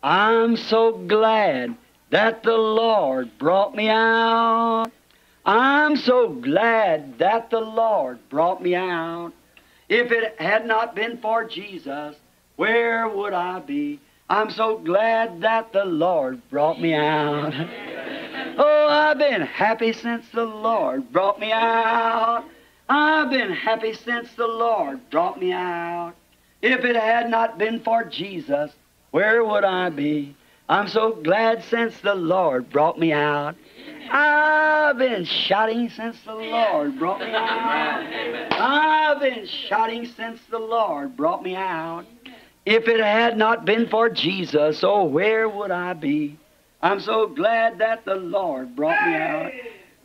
I'm so glad that the Lord brought me out. I'm so glad that the Lord brought me out. If it had not been for Jesus, where would I be? I'm so glad that the Lord brought me out. Oh, I've been happy since the Lord brought me out. I've been happy since the Lord brought me out. If it had not been for Jesus, where would I be? I'm so glad since the Lord brought me out. I've been shouting since the Lord brought me out. I've been shouting since the Lord brought me out. If it had not been for Jesus, oh, where would I be? I'm so glad that the Lord brought me out.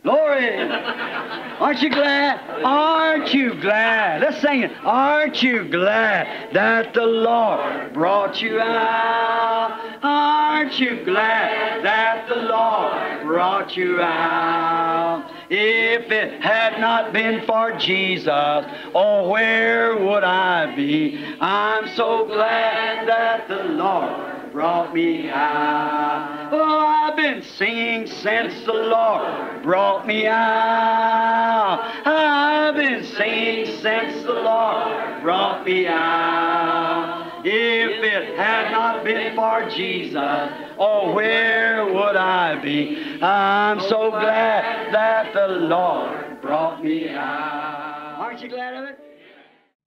Glory! Aren't you glad? Aren't you glad? Let's sing it. Aren't you glad that the Lord brought you out? Aren't you glad that the Lord brought you out? If it had not been for Jesus, oh, where would I be? I'm so glad that the Lord brought me out. Oh, I've been singing since the Lord brought me out. I've been singing since the Lord brought me out. If it had not been for Jesus, oh, where would I be? I'm so glad that the Lord brought me out. Aren't you glad of it?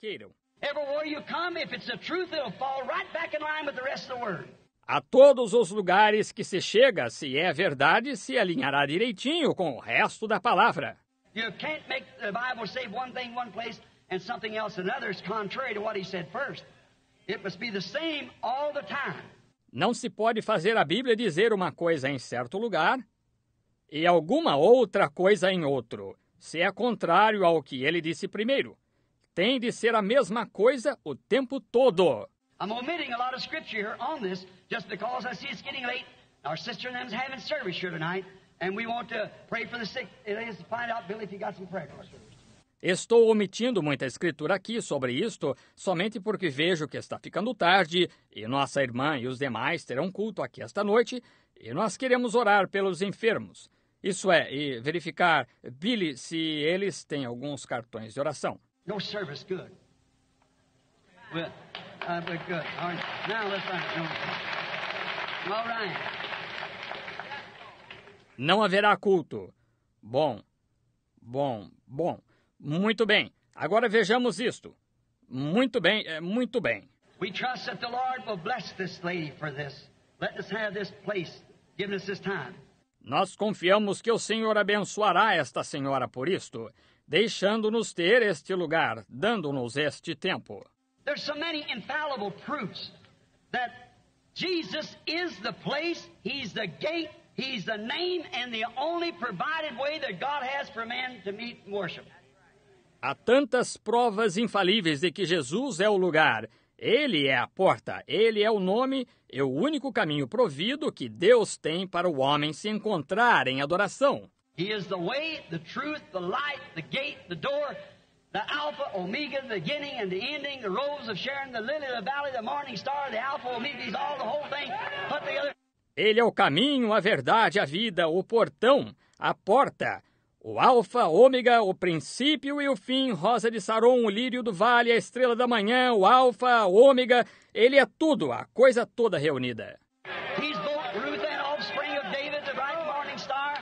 Queiram. Everywhere you come, if it's the truth, it'll fall right back in line with the rest of the word. A todos os lugares que se chega, se é verdade, se alinhará direitinho com o resto da palavra. You can't make the Bible say one thing one place and something else another. It's contrary to what he said first. It must be the same all the time. Não se pode fazer a Bíblia dizer uma coisa em certo lugar e alguma outra coisa em outro, se é contrário ao que ele disse primeiro. Tem de ser a mesma coisa o tempo todo. I'm omitting a lot of scripture here on this just because I see it's getting late. Our sister and them's having service here tonight, and we want to pray for the sick. Let's find out, Billy, if you got some prayer cards. Estou omitindo muita escritura aqui sobre isto, somente porque vejo que está ficando tarde e nossa irmã e os demais terão culto aqui esta noite e nós queremos orar pelos enfermos. Isso é, e verificar, Billy, se eles têm alguns cartões de oração. No service, good. Well, but good. All right. Now let's run it. All right. Não haverá culto. Bom. Muito bem. Agora vejamos isto. Muito bem. We trust that the Lord will bless this lady for this. Let us have this place, giving us this time. Nós confiamos que o Senhor abençoará esta senhora por isto, deixando-nos ter este lugar, dando-nos este tempo. There's so many infallible proofs that Jesus is the place, He's the gate, He's the name, and the only provided way that God has for man to meet and worship. Há tantas provas infalíveis de que Jesus é o lugar, Ele é a porta, Ele é o nome e o único caminho provido que Deus tem para o homem se encontrar em adoração. He is the way, the truth, the light, the gate, the door, the Alpha, Omega, the beginning and the ending, the rose of Sharon, the lily of the valley, the morning star, the Alpha, Omega, He's all the whole thing put together. Ele é o caminho, a verdade, a vida, o portão, a porta, o alfa, ômega, o princípio e o fim, rosa de Saron, o lírio do vale, a estrela da manhã, o alfa, o ômega, ele é tudo, a coisa toda reunida. He's both Ruth and offspring of David, the bright morning star.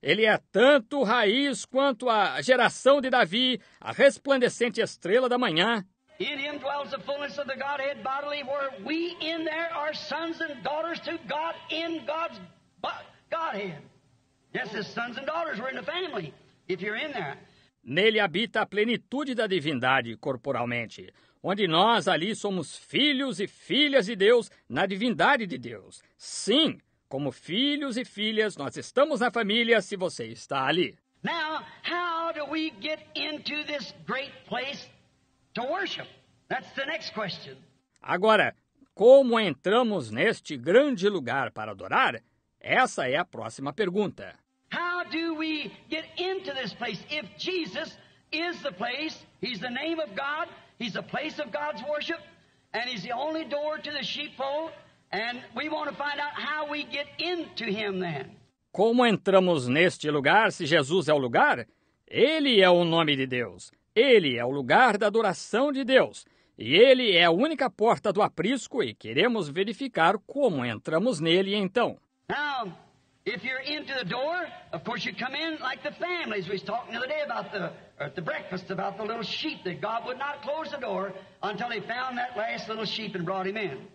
Ele é tanto raiz quanto a geração de Davi, a resplandecente estrela da manhã. In Him dwells the fullness of the Godhead bodily, where we in there are sons and daughters to God in God's Godhead. Yes, as sons and daughters, we're in the family, if you're in there. Nele habita a plenitude da divindade corporalmente, onde nós ali somos filhos e filhas de Deus na divindade de Deus. Sim, como filhos e filhas, nós estamos na família se você está ali. Now, how do we get into this great place to worship? That's the next question. Agora, como entramos neste grande lugar para adorar? Essa é a próxima pergunta. How do we get into this place? If Jesus is the place, He's the name of God, He's the place of God's worship, and He's the only door to the sheepfold, And we want to find out how we get into Him then. Como entramos neste lugar se Jesus é o lugar? Ele é o nome de Deus. Ele é o lugar da adoração de Deus. E Ele é a única porta do aprisco e queremos verificar como entramos nele então. Now, if you're into the door, of course you come in like the families. We was talking the other day about at the breakfast about the little sheep that God would not close the door until He found that last little sheep and brought him in.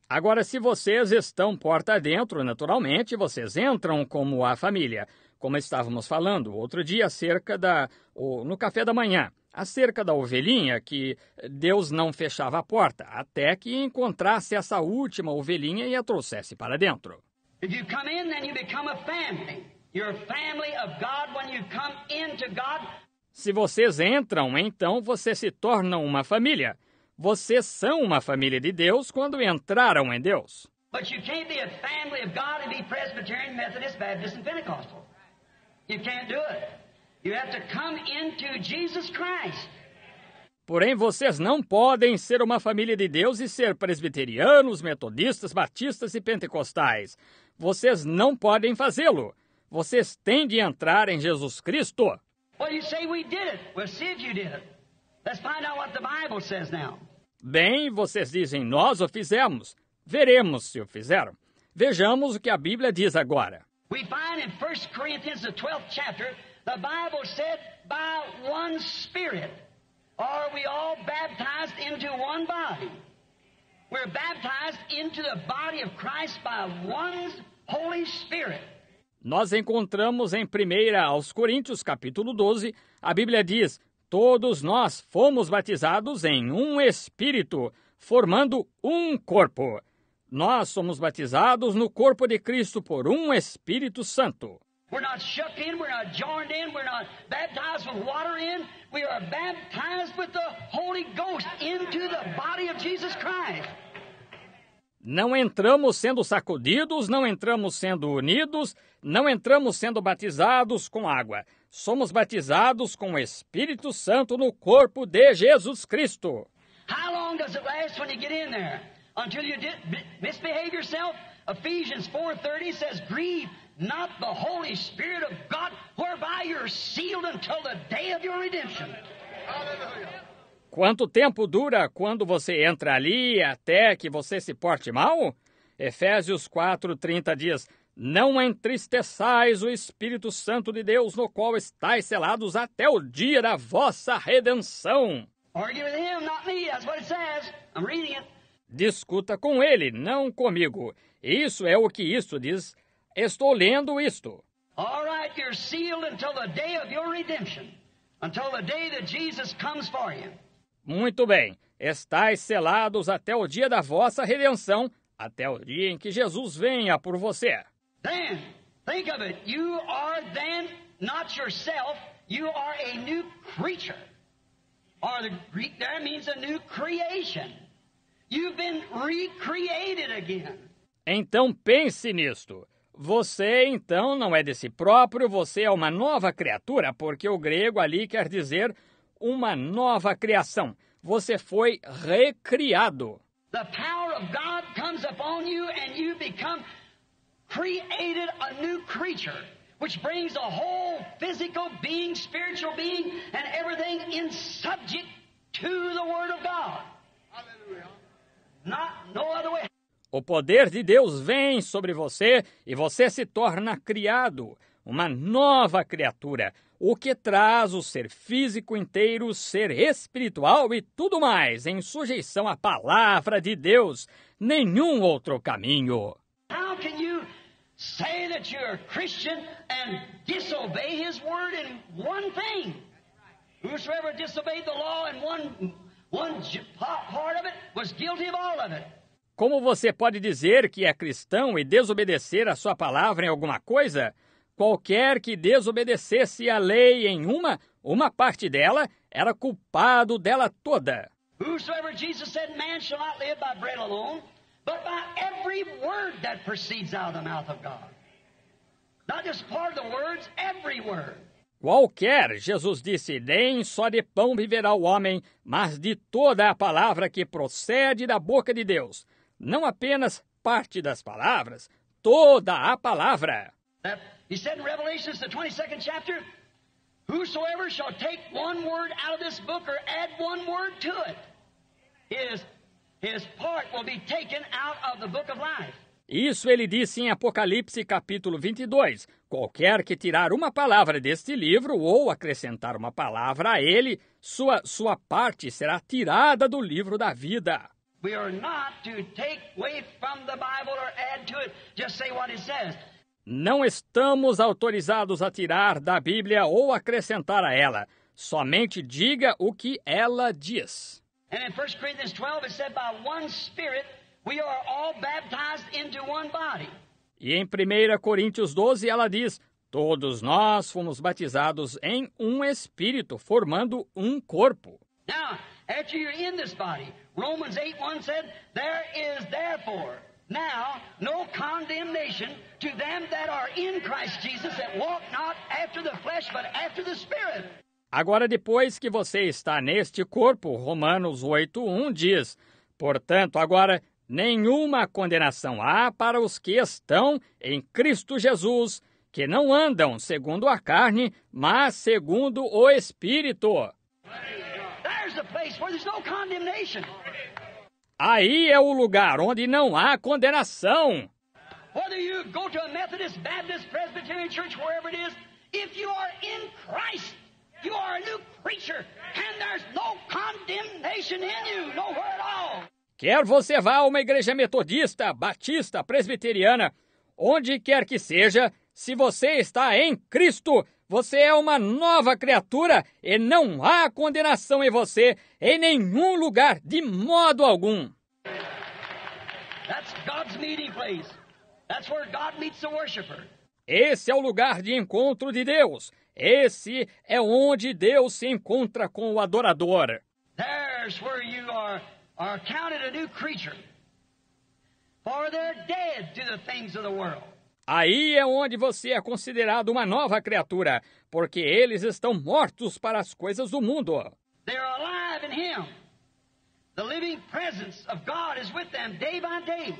Agora, se vocês estão porta dentro, naturalmente, vocês entram como a família. Como estávamos falando outro dia no café da manhã, acerca da ovelhinha que Deus não fechava a porta, até que encontrasse essa última ovelhinha e a trouxesse para dentro. If you come in, then you become a family. You're a family of God when you come into God. Se vocês entram, então você se torna uma família. Vocês são uma família de Deus quando entraram em Deus. But you can't be a family of God and be Presbyterian, Methodist, Baptist, and Pentecostal. You can't do it. You have to come into Jesus Christ. Porém, vocês não podem ser uma família de Deus e ser presbiterianos, metodistas, batistas e pentecostais. Vocês não podem fazê-lo. Vocês têm de entrar em Jesus Cristo. Well, you say we did it. Well, see if you did it. Let's find out what the Bible says now. Bem, vocês dizem, nós o fizemos. Veremos se o fizeram. Vejamos o que a Bíblia diz agora. We find in 1 Corinthians, the 12th chapter, the Bible said, by one Spirit are we all baptized into one body. We're baptized into the body of Christ by one Holy Spirit. Nós encontramos em 1 aos Coríntios, capítulo 12, a Bíblia diz, todos nós fomos batizados em um Espírito, formando um corpo. Nós somos batizados no corpo de Cristo por um Espírito Santo. We're not shook in, we're not joined in, we're not baptized with water in. We are baptized with the Holy Ghost into the body of Jesus Christ. Não entramos sendo sacudidos, não entramos sendo unidos, não entramos sendo batizados com água. Somos batizados com o Espírito Santo no corpo de Jesus Cristo. How long does it last when you get in there? Until you misbehave yourself? Ephesians 4:30 says, grieve not the Holy Spirit of God, whereby you're sealed until the day of your redemption. Hallelujah. Quanto tempo dura quando você entra ali até que você se porte mal? Efésios 4:30 diz, não entristeçais o Espírito Santo de Deus, no qual estáis selados até o dia da vossa redenção. Argue with him, not me. That's what it says. I'm reading it. Discuta com ele, não comigo. Isso é o que isto diz. Estou lendo isto. All right, you're sealed until the day of your redemption, until the day that Jesus comes for you. Muito bem. Estais selados até o dia da vossa redenção, até o dia em que Jesus venha por você. Then, think of it. You are then not yourself. You are a new creature. Or the Greek there means a new creation. You've been recreated again. Então pense nisto. Você, então, não é de si próprio, você é uma nova criatura, porque o grego ali quer dizer uma nova criação. Você foi recriado. The power of God comes upon you and you become created a new creature, which brings a whole physical being, spiritual being, and everything in subject to the Word of God. Hallelujah. No other way. O poder de Deus vem sobre você e você se torna criado, uma nova criatura, o que traz o ser físico inteiro, ser espiritual e tudo mais em sujeição à palavra de Deus. Nenhum outro caminho. How can you say that you're a Christian and disobey His word in one thing? Whosoever disobeyed the law in one part of it was guilty of all of it. Como você pode dizer que é cristão e desobedecer a sua palavra em alguma coisa? Qualquer que desobedecesse a lei em uma parte dela, era culpado dela toda. Whosoever Jesus said, man shall not live by bread alone, but by every word that proceeds out of the mouth of God. Not just part of the words, every word. Qualquer, Jesus disse, nem só de pão viverá o homem, mas de toda a palavra que procede da boca de Deus. Não apenas parte das palavras, toda a palavra. He said in Revelation, the 22nd chapter, whosoever shall take one word out of this book or add one word to it, his part will be taken out of the book of life. Isso ele disse em Apocalipse capítulo 22. Qualquer que tirar uma palavra deste livro ou acrescentar uma palavra a ele, sua parte será tirada do livro da vida. We are not to take away from the Bible or add to it, just say what it says. Não estamos autorizados a tirar da Bíblia ou acrescentar a ela. Somente diga o que ela diz. And in 1 Corinthians 12 it said, by one Spirit we are all baptized into one body. E em 1 Coríntios 12 ela diz, todos nós fomos batizados em um espírito, formando um corpo. Now, after you're in this body, Romans 8:1 said, there is therefore now no condemnation to them that are in Christ Jesus, that walk not after the flesh, but after the Spirit. Agora, depois que você está neste corpo, Romanos 8:1 diz, portanto, agora nenhuma condenação há para os que estão em Cristo Jesus, que não andam segundo a carne, mas segundo o Espírito. There's a place where there's no condemnation. Aí é o lugar onde não há condenação. Whether you go to a Methodist, Baptist, Presbyterian church, wherever it is, if you are in Christ, you are a new creature, and there's no condemnation in you, nowhere at all. Quer você vá a uma igreja metodista, batista, presbiteriana, onde quer que seja, se você está em Cristo, você é uma nova criatura e não há condenação em você em nenhum lugar, de modo algum. That's God's meeting place. That's where God meets the worshiper. Esse é o lugar de encontro de Deus. Esse é onde Deus se encontra com o adorador. There's where you are counted a new creature. For they're dead to the things of the world. Aí é onde você é considerado uma nova criatura, porque eles estão mortos para as coisas do mundo. They're alive in Him. The living presence of God is with them day by day.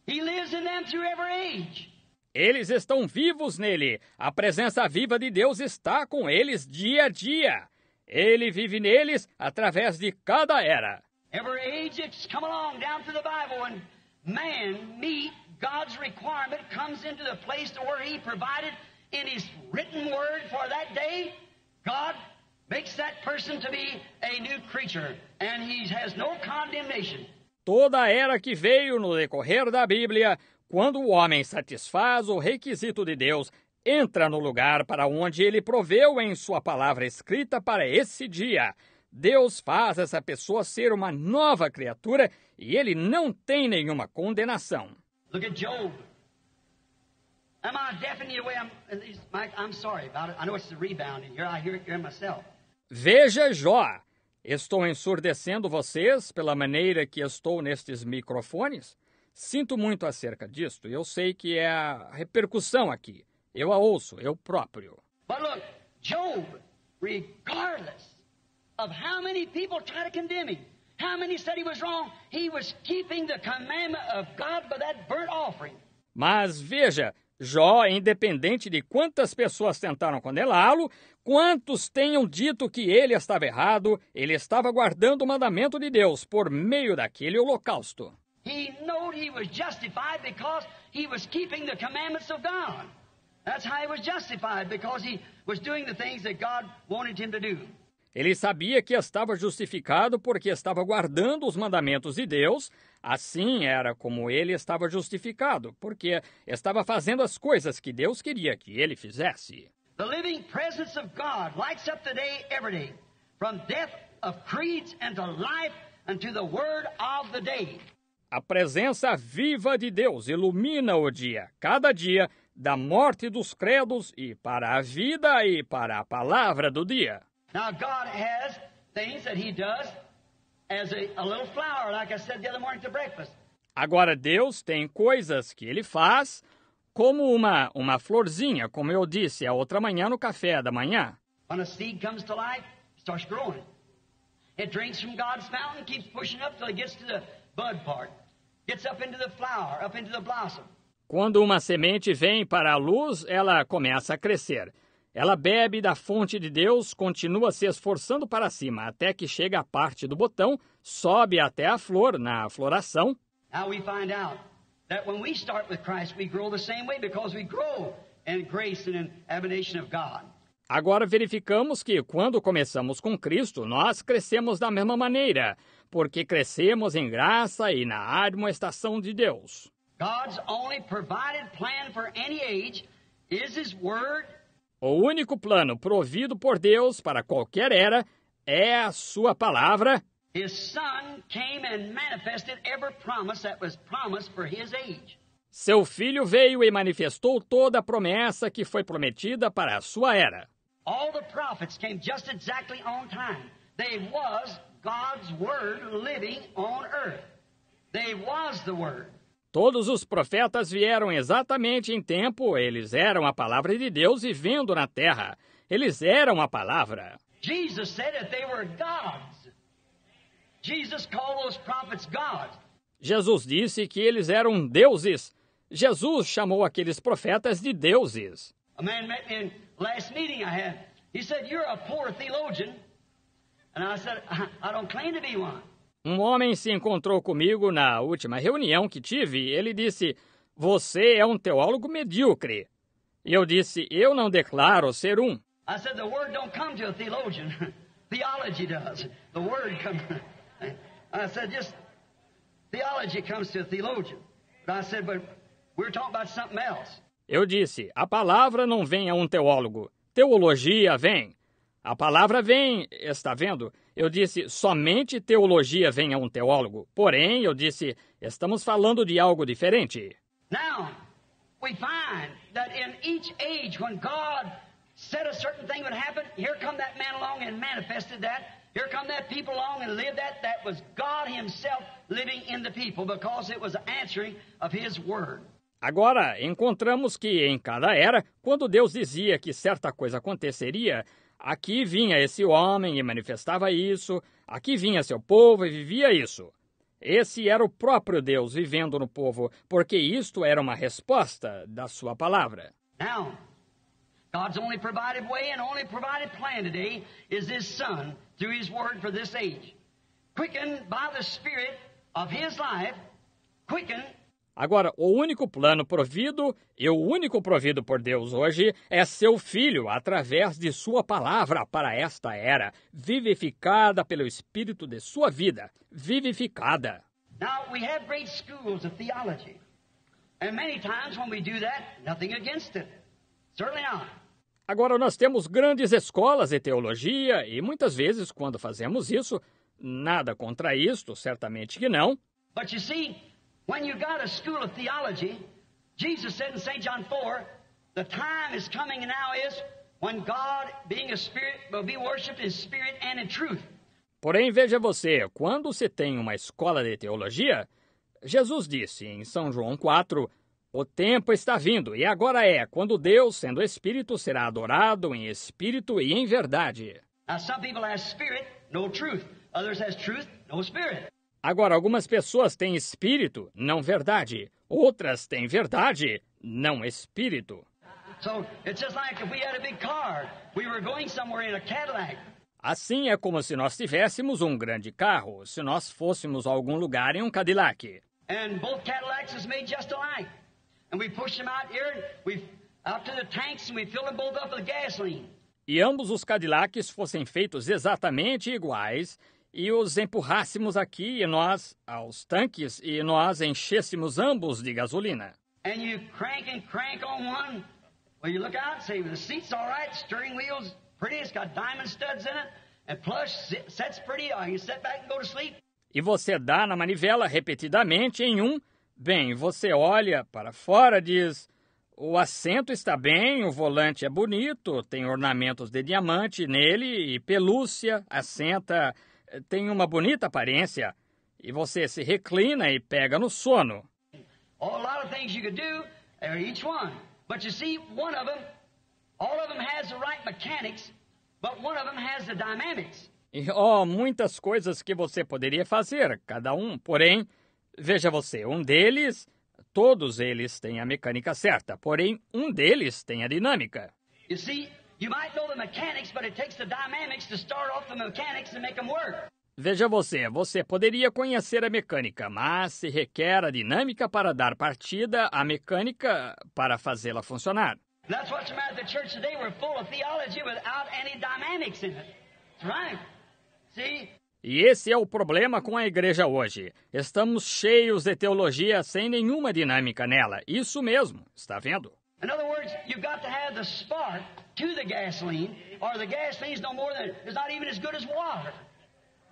He lives in them through every age. Eles estão vivos nele. A presença viva de Deus está com eles dia a dia. Ele vive neles através de cada era. Every age it's come along down through the Bible when man meet God's requirement comes into the place to where He provided in His written word for that day. God makes that person to be a new creature and He has no condemnation. Toda a era que veio no decorrer da Bíblia, quando o homem satisfaz o requisito de Deus, entra no lugar para onde Ele proveu em sua palavra escrita para esse dia. Deus faz essa pessoa ser uma nova criatura e Ele não tem nenhuma condenação. Look at Job. Am I deafening you the way Mike, I'm sorry about it. I know it's the rebound in here. I hear it here myself. Veja Jó. Estou ensurdecendo vocês pela maneira que estou nestes microfones? Sinto muito acerca disto. Eu sei que é a repercussão aqui. Eu a ouço, eu próprio. But look, Job, regardless of how many people try to condemn him, how many said he was wrong, he was keeping the commandment of God by that burnt offering. Mas veja, Jó, independente de quantas pessoas tentaram condená-lo, quantos tenham dito que ele estava errado, ele estava guardando o mandamento de Deus por meio daquele holocausto. He knew he was justified because he was keeping the commandments of God. That's how he was justified, because he was doing the things that God wanted him to do. Ele sabia que estava justificado porque estava guardando os mandamentos de Deus. Assim era como ele estava justificado, porque estava fazendo as coisas que Deus queria que ele fizesse. The living presence of God lights up the day every day, from death of creeds and to life and to the word of the day. A presença viva de Deus ilumina o dia, cada dia, da morte dos credos e para a vida e para a palavra do dia. Now, God has things that He does as a little flower, like I said the other morning to breakfast. Agora, Deus tem coisas que Ele faz como uma florzinha, como eu disse a outra manhã no café da manhã. When a seed comes to life, it starts growing. It drinks from God's fountain, keeps pushing up till it gets to the bud part. gets up into the flower, up into the blossom. Quando uma semente vem para a luz, ela começa a crescer. Ela bebe da fonte de Deus, continua se esforçando para cima, até que chega à parte do botão, sobe até a flor, na floração. Now we find out that when we start with Christ, we grow the same way because we grow in grace and in emanation of God. Agora verificamos que, quando começamos com Cristo, nós crescemos da mesma maneira, porque crescemos em graça e na admoestação de Deus. God's only provided plan for any age is His Word. O único plano provido por Deus para qualquer era é a sua palavra. His Son came and manifested every promise that was promised for His age. Seu Filho veio e manifestou toda a promessa que foi prometida para a sua era. All the prophets came just exactly on time. They was God's Word living on earth. They was the Word. Todos os profetas vieram exatamente em tempo, eles eram a palavra de Deus vivendo na terra. Eles eram a palavra. Jesus said that they were gods. Jesus called those prophets gods. Jesus disse que eles eram deuses. Jesus chamou aqueles profetas de deuses. A man met me in last meeting I had. He said, "You're a poor theologian." And I said, "I don't claim to be one." Um homem se encontrou comigo na última reunião que tive. Ele disse, você é um teólogo medíocre. E eu disse, eu não declaro ser um. I said, the word don't come to a theologian. Theology does. The word comes. I said, just theology comes to a theologian. But I said, but we're talking about something else. Eu disse, a palavra não vem a um teólogo. Teologia vem. A palavra vem, está vendo? Eu disse, somente teologia vem a um teólogo. Porém, eu disse, estamos falando de algo diferente. Now, we find that in each age, when God said a certain thing would happen, here come that man along and manifested that. Here come that people along and lived that. That was God Himself living in the people because it was the answering of His word. Agora, encontramos que em cada era, quando Deus dizia que certa coisa aconteceria, aqui vinha esse homem e manifestava isso, aqui vinha seu povo e vivia isso. Esse era o próprio Deus vivendo no povo, porque isto era uma resposta da sua palavra. Now, God's only provided way and only provided plan today is His Son through His Word for this age. Quickened by the Spirit of His life, quickened. Agora, o único plano provido e o único provido por Deus hoje é seu Filho, através de sua palavra para esta era, vivificada pelo Espírito de sua vida, vivificada. Now, we have great schools of theology. And many times when we do that, nothing against it. Certainly not. Agora, nós temos grandes escolas de teologia e muitas vezes, quando fazemos isso, nada contra isto, certamente que não. But you see, when you got a school of theology, Jesus said in St. John 4, the time is coming now is when God, being a spirit, will be worshipped in spirit and in truth. Porém, veja você, quando se tem uma escola de teologia, Jesus disse em São João 4, o tempo está vindo, e agora é, quando Deus, sendo Espírito, será adorado em Espírito e em verdade. Now some people have spirit, no truth. Others has truth, no spirit. Agora, algumas pessoas têm espírito, não verdade. Outras têm verdade, não espírito. So it's just like if we had a big car, we were going somewhere in a Cadillac. Assim é como se nós tivéssemos um grande carro, se nós fôssemos a algum lugar em um Cadillac. And both Cadillacs is made just alike. And we pushed them out here, out to the tanks, and we filled them both up with gasoline. E ambos os Cadillacs fossem feitos exatamente iguais, e os empurrássemos aqui e nós aos tanques e nós enchêssemos ambos de gasolina. And you crank on one. Well, you look out and say, the seat's all right, steering wheel's pretty, it's got diamond studs in it, and plush, sets pretty, you can sit back and go to sleep. E você dá na manivela repetidamente em um, bem, você olha para fora, diz, o assento está bem, o volante é bonito, tem ornamentos de diamante nele e pelúcia, assenta, tem uma bonita aparência, e você se reclina e pega no sono. A lot of things you could do, each one. But you see, one of them, all of them has the right mechanics, but one of them has the dynamics. E, muitas coisas que você poderia fazer, cada um, porém, Veja você, todos eles têm a mecânica certa, porém um deles tem a dinâmica. You see, you might know the mechanics, but it takes the dynamics to start off the mechanics and make them work. Veja você poderia conhecer a mecânica, mas se requer a dinâmica para dar partida à mecânica para fazê-la funcionar. That's what's the matter with the church today. We're full of theology without any dynamics in it. That's right. See? E esse é o problema com a igreja hoje. Estamos cheios de teologia sem nenhuma dinâmica nela. Isso mesmo, está vendo? In other words, you've got to have the spark to the gasoline, or the gasoline's no more than, it's not even as good as water,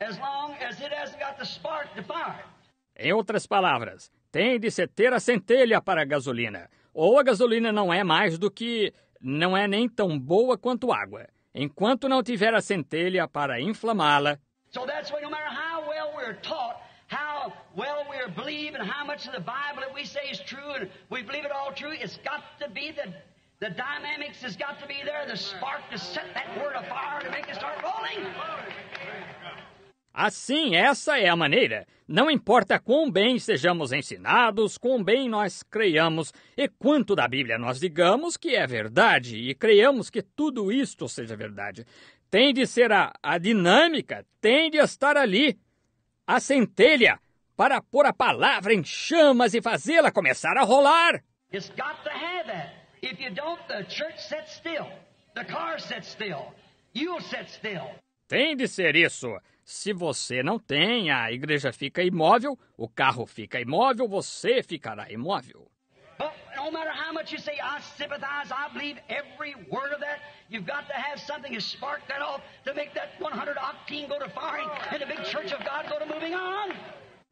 as long as it hasn't got the spark to fire. Em outras palavras, tem de se ter a centelha para a gasolina. Ou a gasolina não é nem tão boa quanto água. Enquanto não tiver a centelha para inflamá-la. So that's why no matter how well we're taught, how well we believe, and how much of the Bible that we say is true, and we believe it all true, it's got to be the dynamics has got to be there, the spark to set that word afire to make it start rolling. Assim, essa é a maneira. Não importa quão bem sejamos ensinados, quão bem nós creiamos e quanto da Bíblia nós digamos que é verdade e creiamos que tudo isto seja verdade. Tem de ser a dinâmica, tem de estar ali, a centelha, para pôr a palavra em chamas e fazê-la começar a rolar. It's got to have that. If you don't, the church sits still. The car sits still. You'll sit still. Tem de ser isso. Se você não tem, a igreja fica imóvel, o carro fica imóvel, você ficará imóvel. But no matter how much you say, I sympathize, I believe every word of that, you've got to have something to spark that off to make that 100 octane go to firing and the big church of God go to moving on.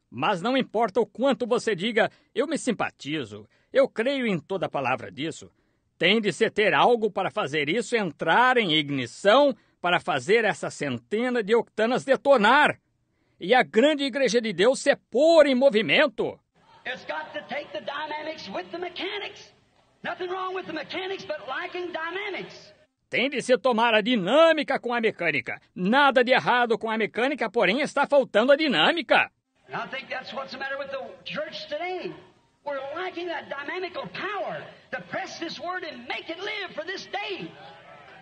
Mas não importa o quanto você diga, eu me simpatizo, eu creio em toda palavra disso. Tem de se ter algo para fazer isso entrar em ignição, para fazer essa centena de octanas detonar. E a grande igreja de Deus se pôr em movimento. It's got to take the dynamics with the mechanics. Nothing wrong with the mechanics, but lacking dynamics. Tem de se tomar a dinâmica com a mecânica. Nada de errado com a mecânica, porém está faltando a dinâmica. I think that's what's the matter with the church today. We're lacking that dynamical power to press this word and make it live for this day.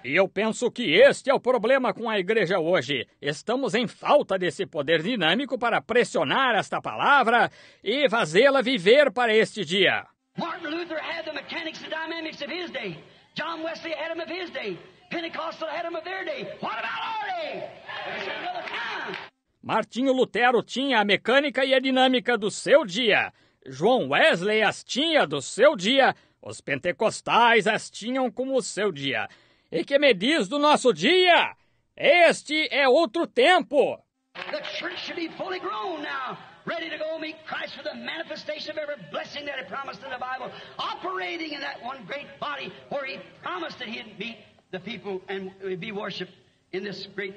E eu penso que este é o problema com a igreja hoje. Estamos em falta desse poder dinâmico para pressionar esta palavra e fazê-la viver para este dia. Martin Luther had the mechanics and dynamics of his day. John Wesley had them of his day. Pentecostal had them of their day. What about our day? It's another time. Martinho Lutero tinha a mecânica e a dinâmica do seu dia. João Wesley as tinha do seu dia. Os pentecostais as tinham como o seu dia. E que me diz do nosso dia? Este é outro tempo. The church should be fully grown now, ready to go meet Christ for the manifestation of every blessing that He promised in the Bible, operating in that one great body where He promised that He'd meet the people and be worshipped in this great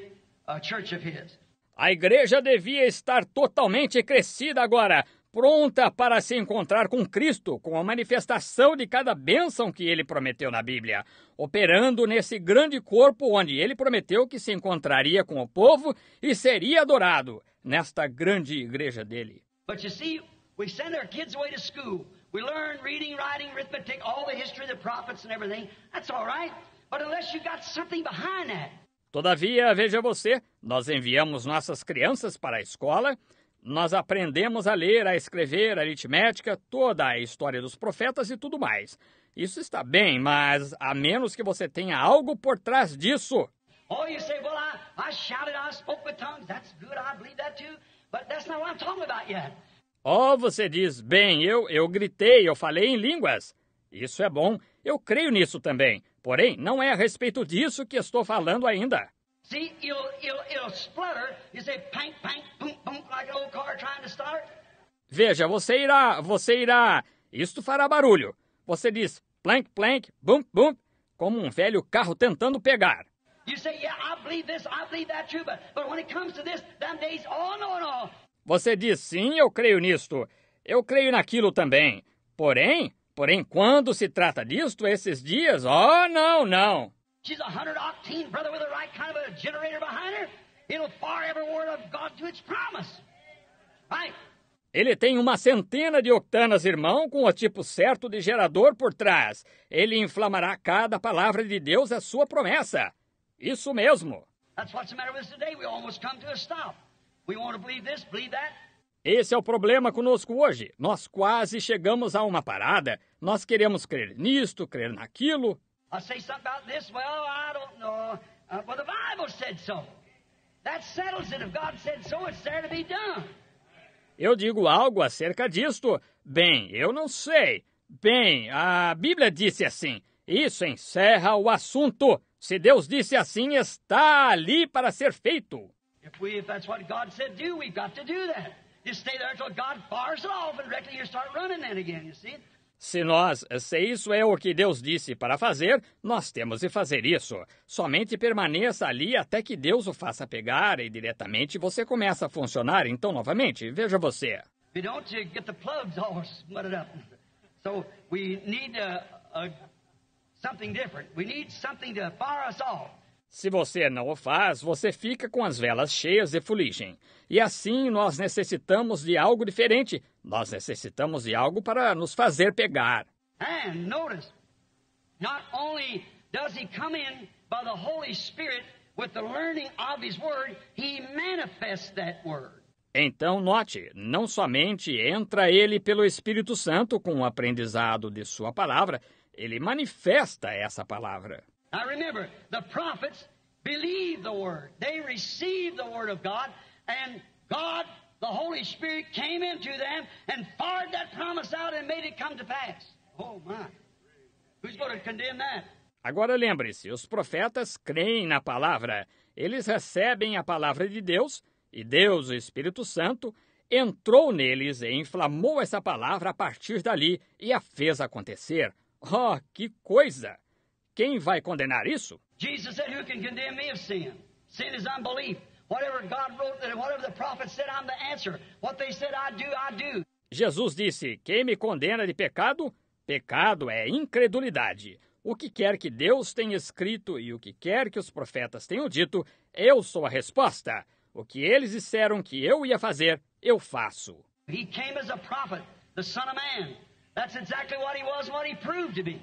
church of His. A igreja devia estar totalmente crescida agora, pronta para se encontrar com Cristo, com a manifestação de cada bênção que Ele prometeu na Bíblia, operando nesse grande corpo onde Ele prometeu que se encontraria com o povo e seria adorado, nesta grande igreja dele. But you see, we send our kids away to school. We learn reading, writing, arithmetic, all the history of the prophets and everything. That's all right. But unless you got something behind that. Todavia, veja você, nós enviamos nossas crianças para a escola, nós aprendemos a ler, a escrever, a aritmética, toda a história dos profetas e tudo mais. Isso está bem, mas a menos que você tenha algo por trás disso. Oh, you say, well, I shouted, I spoke with tongues. That's good, I believe that too. But that's not what I'm talking about yet. Oh, você diz, bem, eu gritei, eu falei em línguas. Isso é bom, eu creio nisso também. Porém, não é a respeito disso que estou falando ainda. See, it'll splutter. You say, pank, pank, boom, boom, like an old car trying to start. Veja, você irá, isto fará barulho. Você diz, plank, plank, boom, boom, como um velho carro tentando pegar. You say, yeah, I believe this, I believe that too, but when it comes to this, them days, oh, no. Você diz, sim, eu creio nisto, eu creio naquilo também. Porém, quando se trata disto, esses dias, oh, não. She's 100 octane, brother, with the right kind of a generator behind her. It'll fire every word of God to its promise. Right? Ele tem uma centena de octanas, irmão, com o tipo certo de gerador por trás. Ele inflamará cada palavra de Deus, a sua promessa. Isso mesmo. That's what's the matter with us today. We almost come to a stop. We want to believe this, believe that. Esse é o problema conosco hoje. Nós quase chegamos a uma parada. Nós queremos crer nisto, crer naquilo. I say something about this. Well, I don't know. Well, the Bible said so. That settles it. If God said so, it's there to be done. Eu digo algo acerca disto. Bem, eu não sei. Bem, a Bíblia disse assim. Isso encerra o assunto. Se Deus disse assim, está ali para ser feito. If that's what God said do, we've got to do that. You stay there until God fires it off and directly you start running then again, you see? Se isso é o que Deus disse para fazer, nós temos de fazer isso. Somente permaneça ali até que Deus o faça pegar e diretamente você começa a funcionar. Então, novamente, veja você. If you don't, you get the plugs all smutted up. So we need something different. We need something to fire us off. Se você não o faz, você fica com as velas cheias de fuligem. E assim nós necessitamos de algo diferente. Nós necessitamos de algo para nos fazer pegar. And notice, not only does he come in by the Holy Spirit with the learning of his word, he manifests that word. Então note, não somente entra ele pelo Espírito Santo com o aprendizado de sua palavra, ele manifesta essa palavra. Now remember, the prophets believed the word. They received the word of God, and God, the Holy Spirit, came into them and fired that promise out and made it come to pass. Oh my. Who's going to condemn that? Agora lembre-se, os profetas creem na palavra. Eles recebem a palavra de Deus, e Deus, o Espírito Santo, entrou neles e inflamou essa palavra a partir dali e a fez acontecer. Oh, que coisa! Quem vai condenar isso? Jesus said, who can condemn me of sin? Sin is unbelief. Whatever God wrote, whatever the prophet said, I'm the answer. What they said I do. Jesus disse, quem me condena de pecado? Pecado é incredulidade. O que quer que Deus tenha escrito e o que quer que os profetas tenham dito, eu sou a resposta. O que eles disseram que eu ia fazer, eu faço. He came as a prophet, the Son of Man. That's exactly what he was, what he proved to be.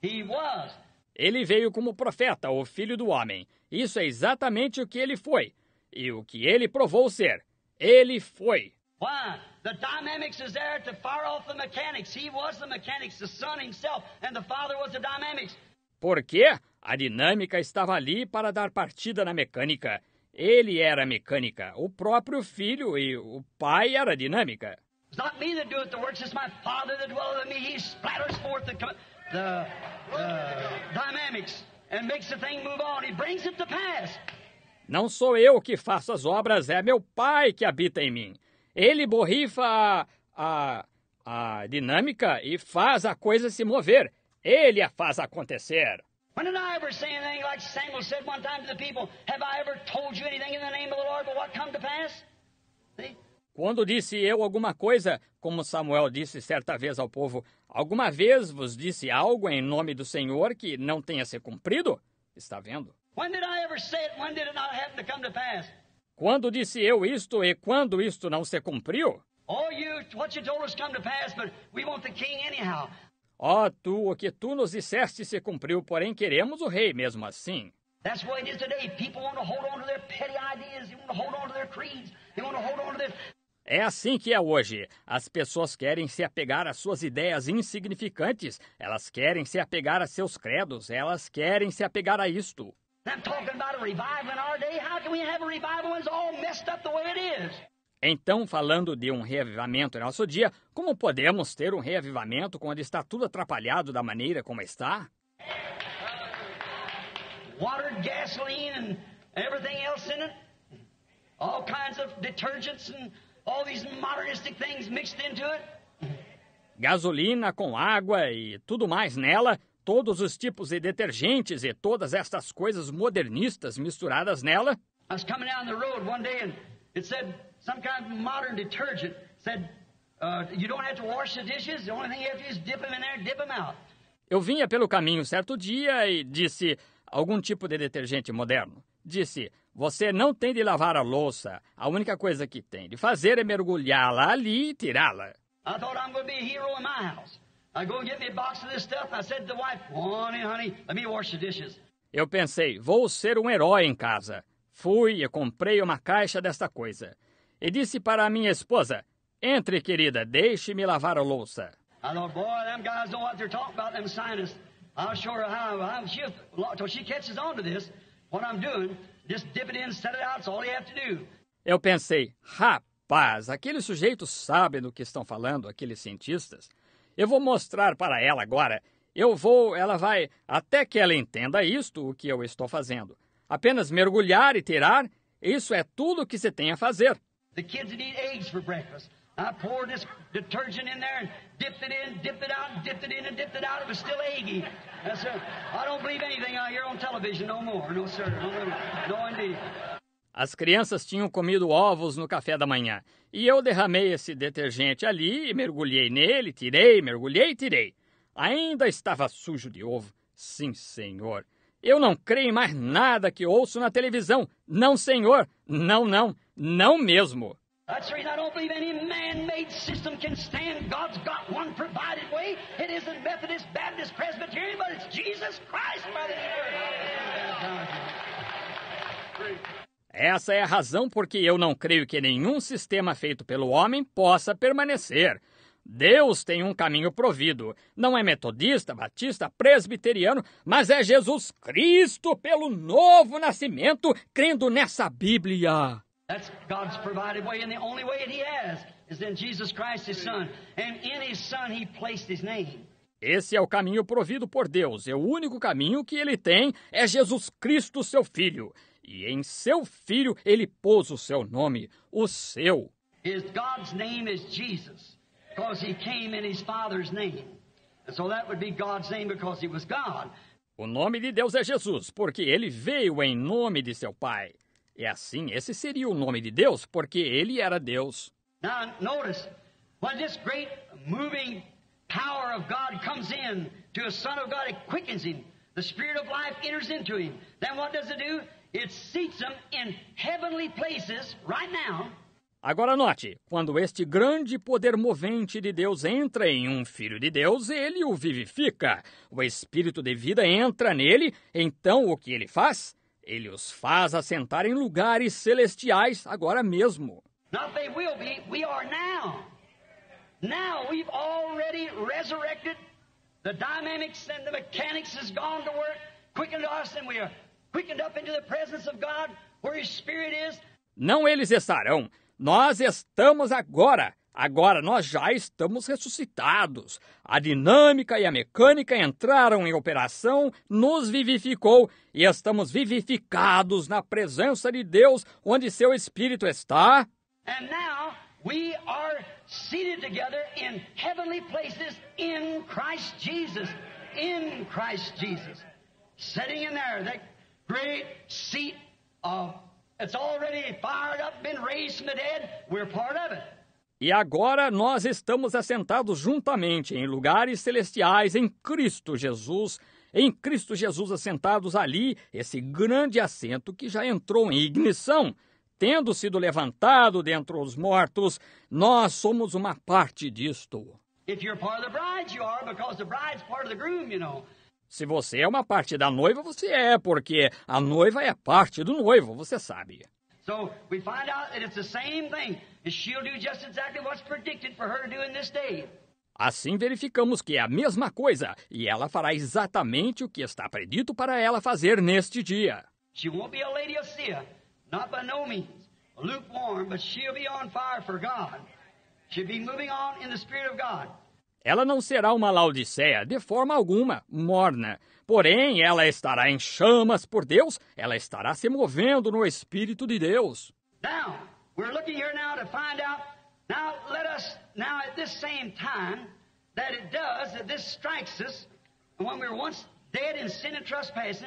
He was. Ele veio como profeta, o Filho do Homem. Isso é exatamente o que ele foi. E o que ele provou ser. Ele foi. Why? The dynamics is there to fire off the mechanics. He was the mechanics, the Son himself, and the Father was the dynamics. Por quê? A dinâmica estava ali para dar partida na mecânica. Ele era a mecânica, o próprio Filho e o Pai era a dinâmica. It's not me that doeth the works, it's my Father that dwelleth in me. He splatters forth the dynamics and makes the thing move on. He brings it to pass. Não sou eu que faço as obras, é meu Pai que habita em mim. Ele borrifa a dinâmica e faz a coisa se mover. Ele a faz acontecer. When did I ever say anything like Samuel said one time to the people? Have I ever told you anything in the name of the Lord but what come to pass? See? Quando disse eu alguma coisa, como Samuel disse certa vez ao povo, alguma vez vos disse algo em nome do Senhor que não tenha se cumprido? Está vendo? When did I ever say it? When did it not happen to come to pass? Quando disse eu isto e quando isto não se cumpriu? Oh, what you told us come to pass, but we want the king anyhow. O que tu nos disseste se cumpriu, porém queremos o rei mesmo assim. That's the way it is today. People want to hold on to their petty ideas. They want to hold on to their creeds. They want to hold on to their... É assim que é hoje. As pessoas querem se apegar às suas ideias insignificantes. Elas querem se apegar a seus credos. Elas querem se apegar a isto. I'm talking about a revival in our day. How can we have a revival when it's all messed up the way it is? Então, falando de um reavivamento em nosso dia, como podemos ter um reavivamento quando está tudo atrapalhado da maneira como está? Water, gasoline, and everything else in it. All kinds of detergents and all these modernistic things mixed into it. Gasolina com água e tudo mais nela, todos os tipos de detergentes e todas estas coisas modernistas misturadas nela. I was coming down the road one day and it said some kind of modern detergent said you don't have to wash the dishes. The only thing you have to do is dip them in there and dip them out. Eu vinha pelo caminho certo dia e disse algum tipo de detergente moderno. Disse, Você não tem de lavar a louça. A única coisa que tem de fazer é mergulhá-la ali e tirá-la. I thought I'm going to be a hero in my house. I go and get me a box of this stuff, and I said to the wife, honey, let me wash the dishes. Eu pensei, vou ser um herói em casa. Fui e comprei uma caixa desta coisa. E disse para a minha esposa, entre, querida, deixe-me lavar a louça. I thought, boy, them guys know what they're talking about, them scientists. I'll show her how till she catches on to this, what I'm doing, just dip it in, set it out, that's all you have to do. Eu pensei, rapaz, aqueles sujeitos sabem do que estão falando, aqueles cientistas. Eu vou mostrar para ela agora. Ela vai, até que ela entenda isto, o que eu estou fazendo. Apenas mergulhar e tirar, isso é tudo o que se tem a fazer. The kids would eat eggs for breakfast. I poured this detergent in there and dipped it in, dipped it out, dipped it in and dipped it out. It was still eggy. I don't believe anything I hear on television no more. No, sir. No, indeed. As crianças tinham comido ovos no café da manhã. E eu derramei esse detergente ali e mergulhei nele, tirei, mergulhei e tirei. Ainda estava sujo de ovo. Sim, senhor. Eu não creio em mais nada que ouço na televisão. Não, senhor. Não, não. Não mesmo. That's the reason I don't believe any man-made system can stand. God's got one provided way. It isn't Methodist, Baptist, Presbyterian, but it's Jesus Christ, brother. Essa é a razão porque eu não creio que nenhum sistema feito pelo homem possa permanecer. Deus tem um caminho provido. Não é metodista, batista, presbiteriano, mas é Jesus Cristo pelo novo nascimento, crendo nessa Bíblia. That's God's provided way, and the only way that He has is in Jesus Christ, His Son. And in His Son, He placed His name. Esse é o caminho provido por Deus. E o único caminho que Ele tem é Jesus Cristo, seu Filho. E em seu Filho Ele pôs o seu nome, o seu. God's name is Jesus, because He came in His Father's name. And so that would be God's name because He was God. O nome de Deus é Jesus, porque Ele veio em nome de seu Pai. E assim, esse seria o nome de Deus, porque Ele era Deus. Now, notice, when this great moving power of God comes in to a Son of God, it quickens him. The Spirit of life enters into him. Then what does it do? It seats him in heavenly places right now. Agora note, quando este grande poder movente de Deus entra em um filho de Deus, ele o vivifica. O Espírito de vida entra nele, então o que ele faz? Ele os faz assentar em lugares celestiais agora mesmo. Not they will be, we are now. Now we've already resurrected. The dynamics and the mechanics has gone to work, quickened us, and we are quickened up into the presence of God, where His Spirit is. Não eles estarão. Nós estamos agora. Agora nós já estamos ressuscitados. A dinâmica e a mecânica entraram em operação, nos vivificou e estamos vivificados na presença de Deus, onde seu Espírito está. And now we are seated together in heavenly places in Christ Jesus. In Christ Jesus. Sitting in there, that great seat of, it's already fired up, been raised from the dead. We're part of it. E agora nós estamos assentados juntamente em lugares celestiais em Cristo Jesus assentados ali, esse grande assento que já entrou em ignição, tendo sido levantado dentre os mortos, nós somos uma parte disto. If you're part of the bride, you are, because the bride's part of the groom, you know. Se você é uma parte da noiva, você é, porque a noiva é parte do noivo, você sabe. So we find out that it's the same thing, and she'll do just exactly what's predicted for her to do in this day. Assim verificamos que é a mesma coisa, e ela fará exatamente o que está predito para ela fazer neste dia. She won't be a Laodicea, not by no means, lukewarm, but she'll be on fire for God. She'll be moving on in the Spirit of God. Ela não será uma Laodiceia, de forma alguma, morna. Porém, ela estará em chamas por Deus, ela estará se movendo no Espírito de Deus. Now, we're looking here now to find out, now let us, now at this same time that it does, that this strikes us, and when we were once dead in sin and trespasses,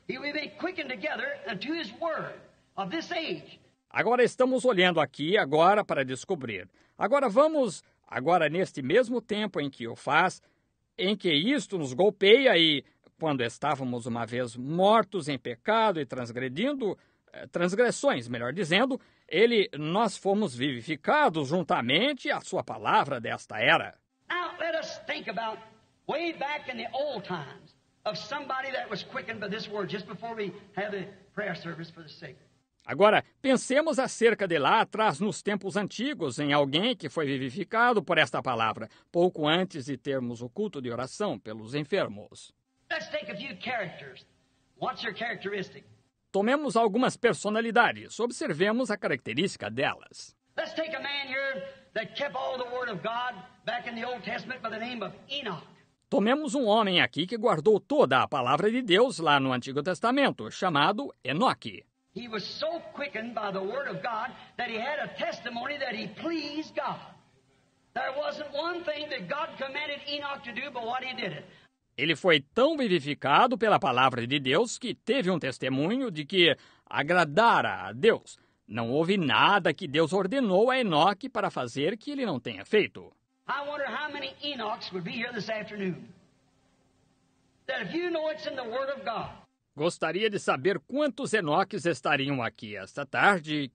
He will be quickened together unto His word of this age. Agora estamos olhando aqui, agora para descobrir. Agora neste mesmo tempo em que o faz, em que isto nos golpeia e quando estávamos uma vez mortos em pecado e transgressões, melhor dizendo, nós fomos vivificados juntamente à sua palavra desta era. Now let us think about way back in the old times of somebody that was quickened by this word just before we have the prayer service for the sick. Agora, pensemos acerca de lá atrás, nos tempos antigos, em alguém que foi vivificado por esta palavra, pouco antes de termos o culto de oração pelos enfermos. Let's take a few characters. What's your characteristic? Tomemos algumas personalidades, observemos a característica delas. Let's take a man here that kept all the word of God back in the Old Testament by the name of Enoch. Tomemos um homem aqui que guardou toda a palavra de Deus lá no Antigo Testamento, chamado Enoque. He was so quickened by the word of God that he had a testimony that he pleased God. There wasn't one thing that God commanded Enoch to do, but what he did it. Ele foi tão vivificado pela palavra de Deus que teve um testemunho de que agradara a Deus. Não houve nada que Deus ordenou a Enoque para fazer que ele não tenha feito. I wonder how many Enochs would be here this afternoon. That if you know it's in the Word of God. Gostaria de saber quantos Enoques estariam aqui esta tarde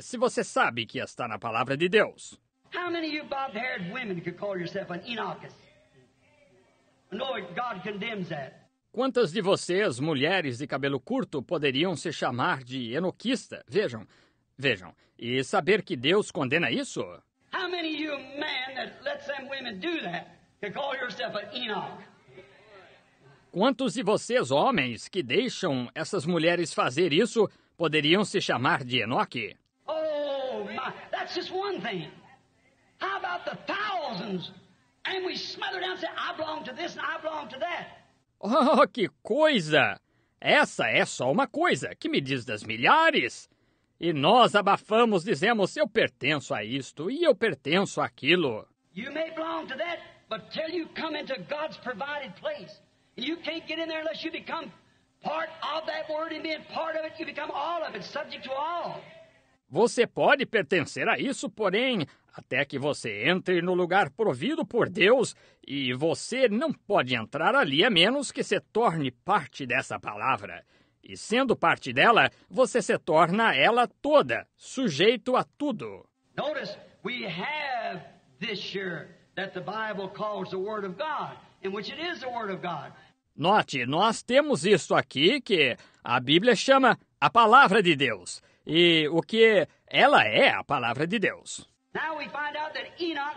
se você sabe que está na palavra de Deus. How many of you bob-haired women could call yourself an Enochus? No, God condemns that. Quantas de vocês, mulheres de cabelo curto, poderiam se chamar de enoquista? Vejam, e saber que Deus condena isso? How many of you men that lets them women do that could call yourself an Enoch? Quantos de vocês, homens, que deixam essas mulheres fazer isso, poderiam se chamar de Enoque? Oh, my, that's just one thing. How about the thousands? And we smother down and say, I belong to this and I belong to that. Oh, que coisa! Essa é só uma coisa. Que me diz das milhares? E nós abafamos, dizemos, eu pertenço a isto e eu pertenço àquilo. You may belong to that, but till you come into God's provided place, you can't get in there unless you become part of that word, and being part of it, you become all of it, subject to all. Você pode pertencer a isso, porém, até que você entre no lugar provido por Deus, e você não pode entrar ali a menos que se torne parte dessa palavra. E sendo parte dela, você se torna ela toda, sujeito a tudo. Notice, we have this here that the Bible calls the Word of God, in which it is the Word of God. Note, nós temos isso aqui que a Bíblia chama a Palavra de Deus. E o que ela é a Palavra de Deus. Now we find out that Enoch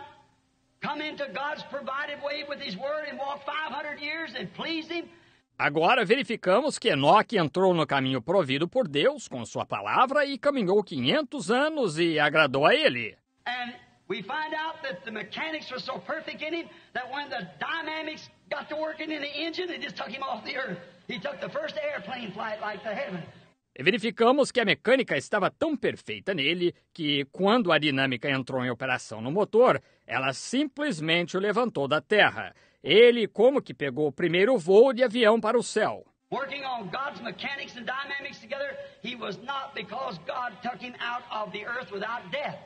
come into God's provided way with his Word and walked 500 years and pleased Him. Agora verificamos que Enoque entrou no caminho provido por Deus com sua palavra e caminhou 500 anos e agradou a ele. And we find out that the mechanics were so perfect in him that when the dynamics got to working in the engine, they just took him off the earth. He took the first airplane flight like to heaven. E verificamos que a mecânica estava tão perfeita nele que, quando a dinâmica entrou em operação no motor, ela simplesmente o levantou da terra. Ele como que pegou o primeiro voo de avião para o céu. Working on God's mechanics and dynamics together, he was not because God took him out of the earth without death.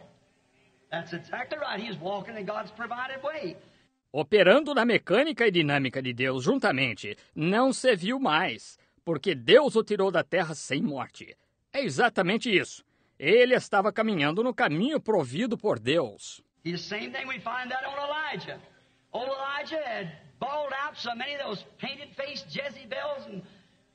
That's exactly right. He is walking in God's provided way. Operando na mecânica e dinâmica de Deus juntamente, não se viu mais, porque Deus o tirou da terra sem morte. É exatamente isso. Ele estava caminhando no caminho provido por Deus. The same thing we find that on Elijah. Old Elijah had balled out so many of those painted-faced Jezebels and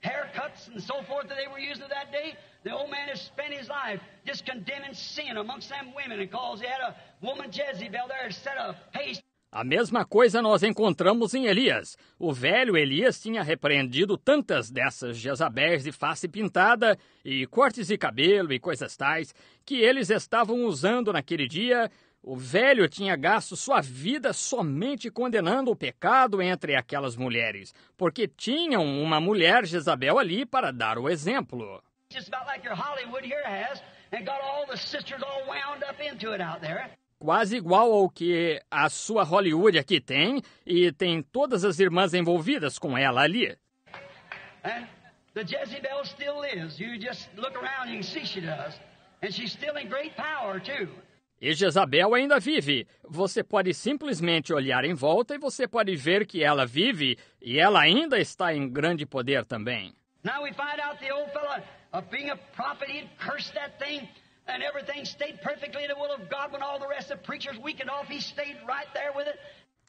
haircuts and so forth that they were using that day. The old man has spent his life just condemning sin amongst them women because he had a woman Jezebel there set a paste. A mesma coisa nós encontramos em Elias. O velho Elias tinha repreendido tantas dessas Jezabéis de face pintada e cortes de cabelo e coisas tais que eles estavam usando naquele dia. O velho tinha gasto sua vida somente condenando o pecado entre aquelas mulheres, porque tinham uma mulher Jezabel ali para dar o exemplo. Just about like your Hollywood here has, and got all the sisters all wound up into it out there. Quase igual ao que a sua Hollywood aqui tem, e tem todas as irmãs envolvidas com ela ali. And the Jezebel still lives. You just look around, you can see she does. And she's still in great power, too. E Jezabel ainda vive. Você pode simplesmente olhar em volta e você pode ver que ela vive e ela ainda está em grande poder também. Now we find out the old fellow, being a prophet, he'd cursed that thing, and everything stayed perfectly in the will of God. When all the rest of the preachers weakened off, he stayed right there with it.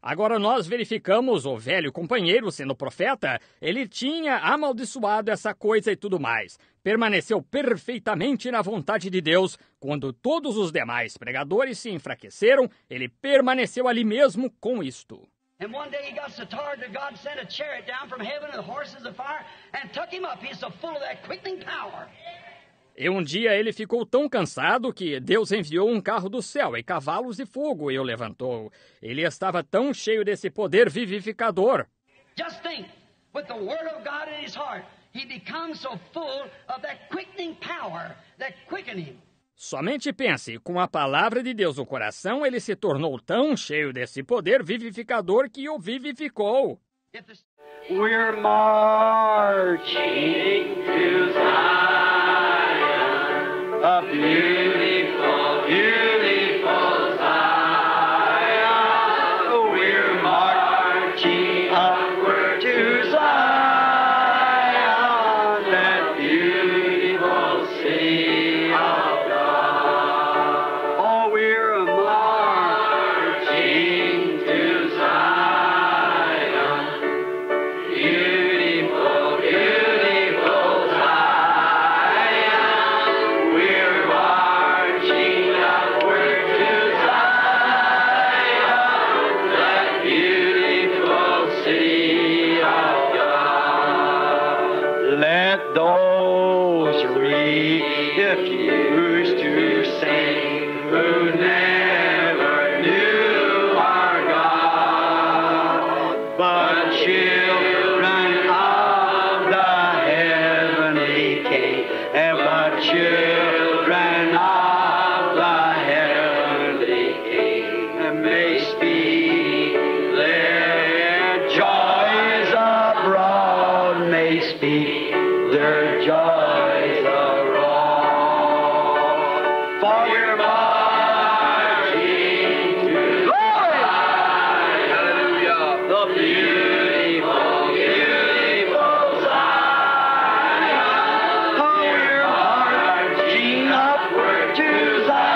Agora nós verificamos o velho companheiro sendo profeta, ele tinha amaldiçoado essa coisa e tudo mais. Permaneceu perfeitamente na vontade de Deus. Quando todos os demais pregadores se enfraqueceram, ele permaneceu ali mesmo com isto. And one day he got so tired that God sent a chariot down from heaven and horses of fire and took him up. He's so full of that quickening power. E um dia ele ficou tão cansado que Deus enviou um carro do céu e cavalos de fogo e o levantou. Ele estava tão cheio desse poder vivificador. Just think, with the word of God in his heart, he becomes so full of that quickening power, that quickening. Somente pense, com a palavra de Deus no coração, ele se tornou tão cheio desse poder vivificador que o vivificou. We're marching to Zion, a beautiful, beautiful Zion. We're marching upward to Zion, that beautiful city of God. Oh, we're marching to Zion, beautiful, beautiful Zion. We're marching upward to Zion, that beautiful city of God. Let those refuse to sing who never knew our God, but children of the heavenly King, and but children of the heavenly King may speak their joys abroad, may speak their joys abroad. For we're marching to Hallelujah, the beautiful, beautiful Zion. Oh, we're marching upward to Zion.